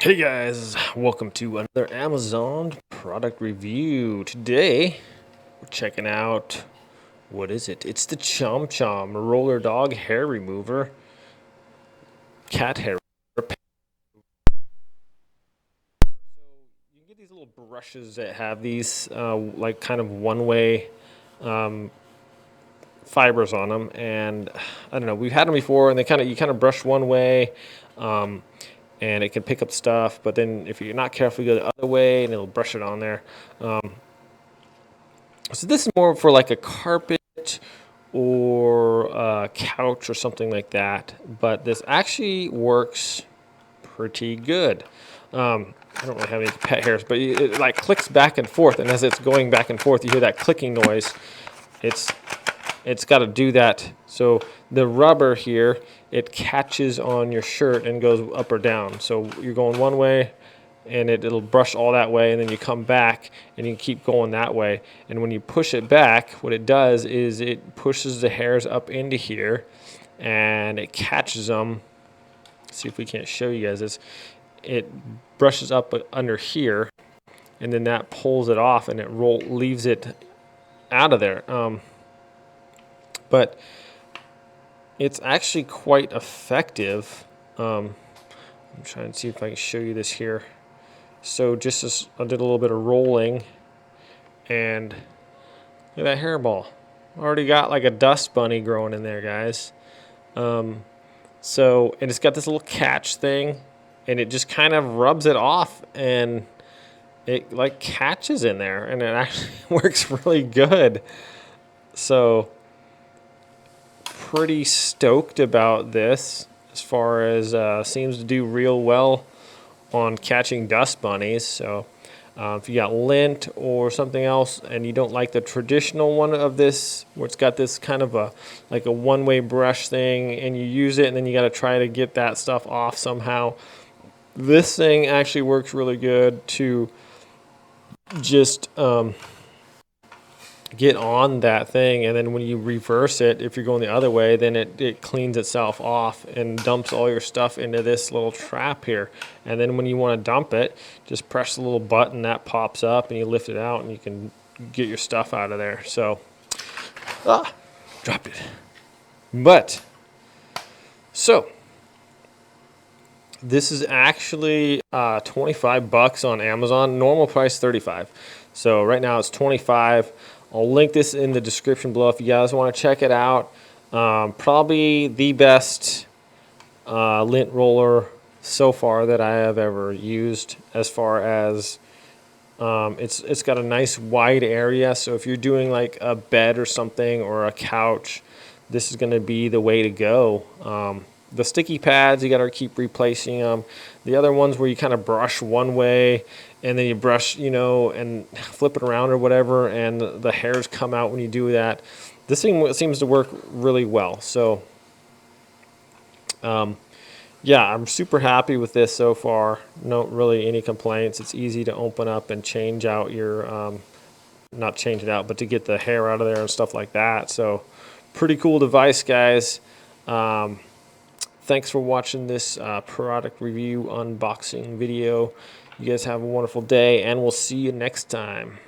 Hey guys, welcome to another Amazon product review. Today, we're checking out, what is it? It's the ChomChom roller dog hair remover, cat hair remover. So you can get these little brushes that have these like kind of one-way fibers on them, and I don't know, we've had them before, and you kind of brush one way. And it can pick up stuff, but then if you're not careful, you go the other way and it'll brush it on there. So this is more for like a carpet or a couch or something like that, but this actually works pretty good. I don't really have any pet hairs, but it like clicks back and forth, and as it's going back and forth, you hear that clicking noise. It's got to do that. So the rubber here, it catches on your shirt and goes up or down. So you're going one way and it'll brush all that way, and then you come back and you keep going that way. And when you push it back, what it does is it pushes the hairs up into here and it catches them. Let's see if we can't show you guys this. It brushes up under here, and then that pulls it off and it leaves it out of there. But it's actually quite effective. I'm trying to see if I can show you this here. So just as I did a little bit of rolling, and look at that hairball. Already got like a dust bunny growing in there, guys. And it's got this little catch thing, and it just kind of rubs it off, and it like catches in there, and it actually works really good. So pretty stoked about this, as far as seems to do real well on catching dust bunnies. So if you got lint or something else and you don't like the traditional one of this, where it's got this kind of like a one-way brush thing, and you use it and then you got to try to get that stuff off somehow, this thing actually works really good to just get on that thing, and then when you reverse it, if you're going the other way, then it cleans itself off and dumps all your stuff into this little trap here. And then when you want to dump it, just press the little button that pops up and you lift it out and you can get your stuff out of there. So dropped it. But so this is actually 25 bucks on Amazon. Normal price 35. So right now it's 25. I'll link this in the description below if you guys want to check it out. Probably the best lint roller so far that I have ever used, as far as it's got a nice wide area. So if you're doing like a bed or something, or a couch, this is going to be the way to go. The sticky pads, you got to keep replacing them. The other ones where you kind of brush one way and then you brush, and flip it around or whatever, and the hairs come out when you do that. This thing seems to work really well. So, yeah, I'm super happy with this so far. No really any complaints. It's easy to open up and change out your, not change it out, but to get the hair out of there and stuff like that. So, pretty cool device, guys. Thanks for watching this product review unboxing video. You guys have a wonderful day, and we'll see you next time.